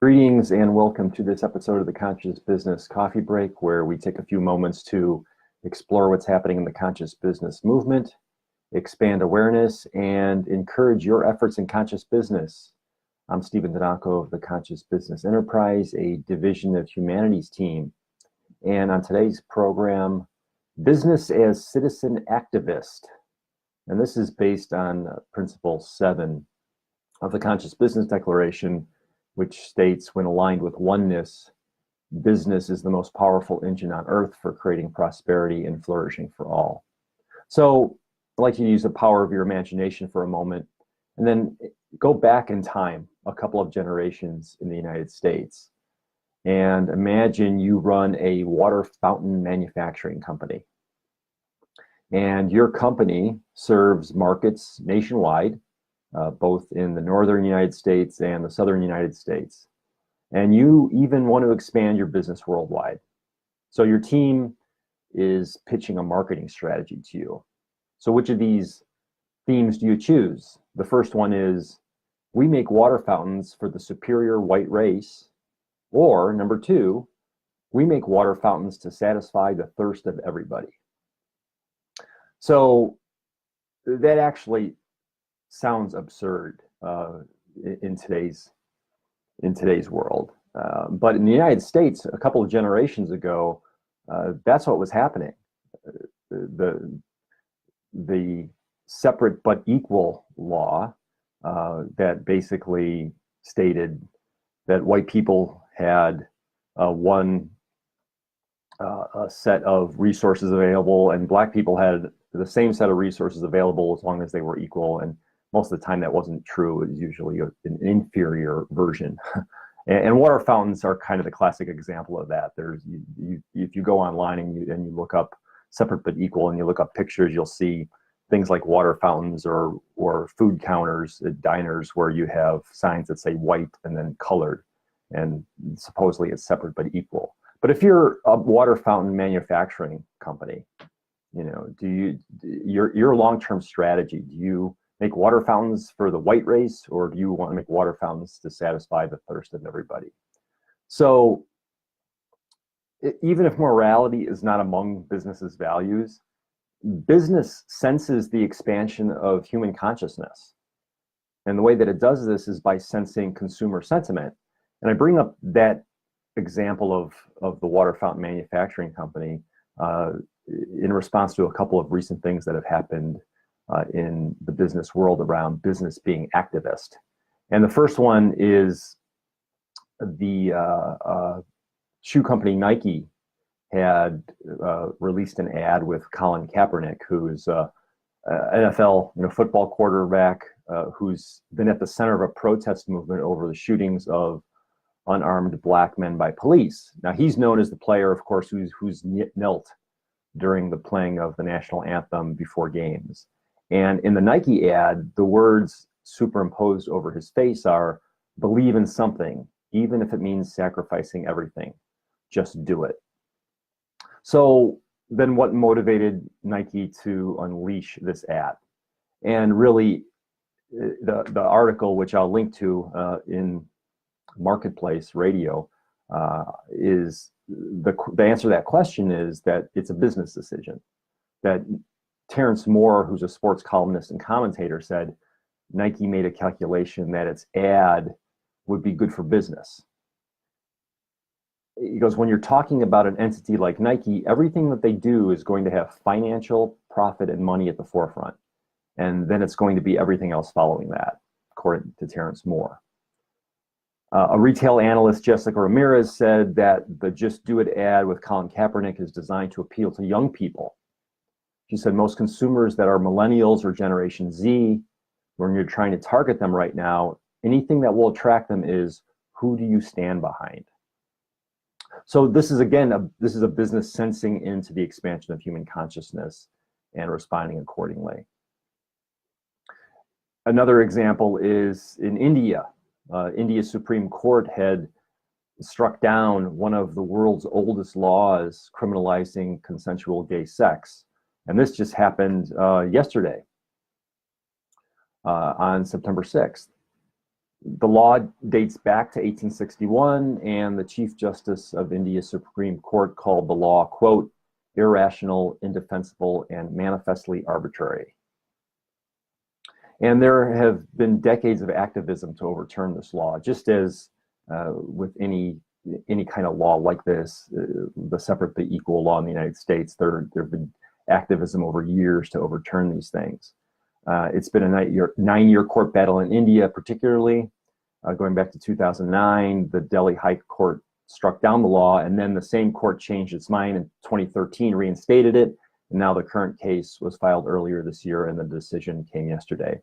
Greetings and welcome to this episode of the Conscious Business Coffee Break, where we take a few moments to explore what's happening in the conscious business movement, expand awareness, and encourage your efforts in conscious business. I'm Stephen Donaco of the Conscious Business Enterprise, a division of Humanities team. And on today's program, Business as Citizen Activist. And this is based on Principle 7 of the Conscious Business Declaration, which states, when aligned with oneness, business is the most powerful engine on earth for creating prosperity and flourishing for all. So I'd like you to use the power of your imagination for a moment and then go back in time a couple of generations in the United States and imagine you run a water fountain manufacturing company. And your company serves markets nationwide, both in the northern United States and the southern United States. And you even want to expand your business worldwide. So your team is pitching a marketing strategy to you. So which of these themes do you choose? The first one is, we make water fountains for the superior white race. Or number two, we make water fountains to satisfy the thirst of everybody. So that actually sounds absurd in today's world, but in the United States, a couple of generations ago, that's what was happening. The separate but equal law that basically stated that white people had one set of resources available, and black people had the same set of resources available as long as they were equal. And most of the time that wasn't true. It was usually an inferior version. And water fountains are kind of the classic example of that. If you go online and you look up separate but equal and you look up pictures, you'll see things like water fountains or food counters at diners where you have signs that say white and then colored, and supposedly it's separate but equal. But if you're a water fountain manufacturing company, your long-term strategy, do you make water fountains for the white race, or do you want to make water fountains to satisfy the thirst of everybody? So even if morality is not among business's values, business senses the expansion of human consciousness. And the way that it does this is by sensing consumer sentiment. And I bring up that example of the water fountain manufacturing company in response to a couple of recent things that have happened in the business world around business being activist. And the first one is the shoe company Nike had released an ad with Colin Kaepernick, who's an NFL football quarterback who's been at the center of a protest movement over the shootings of unarmed black men by police. Now, he's known as the player, of course, who's knelt during the playing of the national anthem before games. And in the Nike ad, the words superimposed over his face are, "Believe in something, even if it means sacrificing everything. Just do it." So then what motivated Nike to unleash this ad? And really, the article, which I'll link to in Marketplace Radio, is the answer to that question is that it's a business decision. That Terrence Moore, who's a sports columnist and commentator, said Nike made a calculation that its ad would be good for business. He goes, when you're talking about an entity like Nike, everything that they do is going to have financial profit and money at the forefront. And then it's going to be everything else following that, according to Terrence Moore. A retail analyst, Jessica Ramirez, said that the Just Do It ad with Colin Kaepernick is designed to appeal to young people. She said most consumers that are millennials or Generation Z, when you're trying to target them right now, anything that will attract them is, who do you stand behind? So this is, again, this is a business sensing into the expansion of human consciousness and responding accordingly. Another example is in India. India's Supreme Court had struck down one of the world's oldest laws criminalizing consensual gay sex. And this just happened yesterday on September 6th. The law dates back to 1861, and the Chief Justice of India's Supreme Court called the law, quote, irrational, indefensible, and manifestly arbitrary. And there have been decades of activism to overturn this law, just as with any kind of law like this, the separate but equal law in the United States, there have been activism over years to overturn these things. It's been a 9-year court battle in India, particularly going back to 2009. The Delhi High Court struck down the law, and then the same court changed its mind in 2013, reinstated it, and now the current case was filed earlier this year, and the decision came yesterday.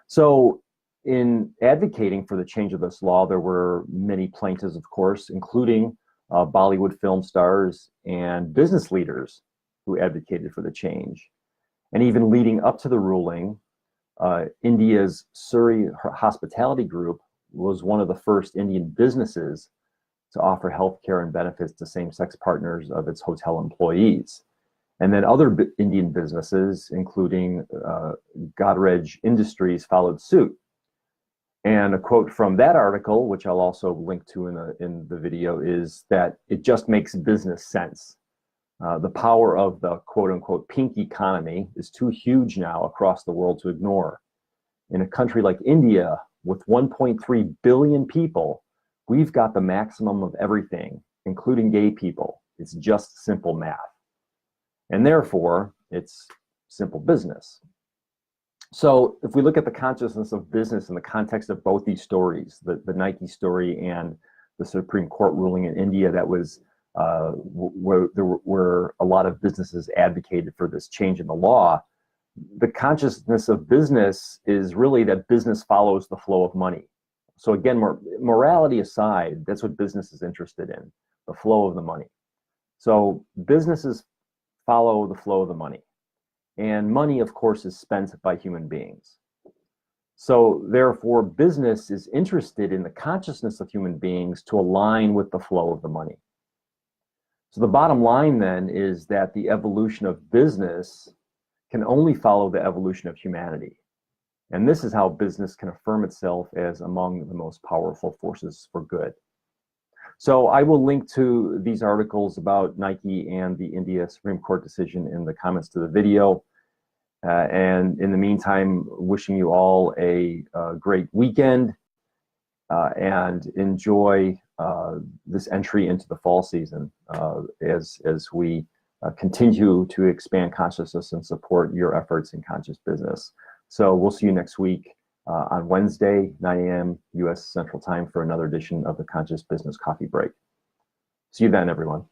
So in advocating for the change of this law, there were many plaintiffs, of course, including Bollywood film stars and business leaders who advocated for the change. And even leading up to the ruling, India's Surrey Hospitality Group was one of the first Indian businesses to offer health care and benefits to same-sex partners of its hotel employees. And then other Indian businesses, including Godrej Industries, followed suit. And a quote from that article, which I'll also link to in the video, is that it just makes business sense. The power of the quote-unquote pink economy is too huge now across the world to ignore. In a country like India, with 1.3 billion people, we've got the maximum of everything, including gay people. It's just simple math. And therefore, it's simple business. So if we look at the consciousness of business in the context of both these stories, the Nike story and the Supreme Court ruling in India, that was where there were a lot of businesses advocated for this change in the law, the consciousness of business is really that business follows the flow of money. So again, morality aside, that's what business is interested in, the flow of the money. So businesses follow the flow of the money. And money, of course, is spent by human beings. So therefore, business is interested in the consciousness of human beings to align with the flow of the money. So the bottom line then is that the evolution of business can only follow the evolution of humanity. And this is how business can affirm itself as among the most powerful forces for good. So I will link to these articles about Nike and the India Supreme Court decision in the comments to the video. And in the meantime, wishing you all a great weekend and enjoy this entry into the fall season as we continue to expand consciousness and support your efforts in conscious business. So we'll see you next week on Wednesday, 9 a.m. U.S. Central Time for another edition of the Conscious Business Coffee Break. See you then, everyone.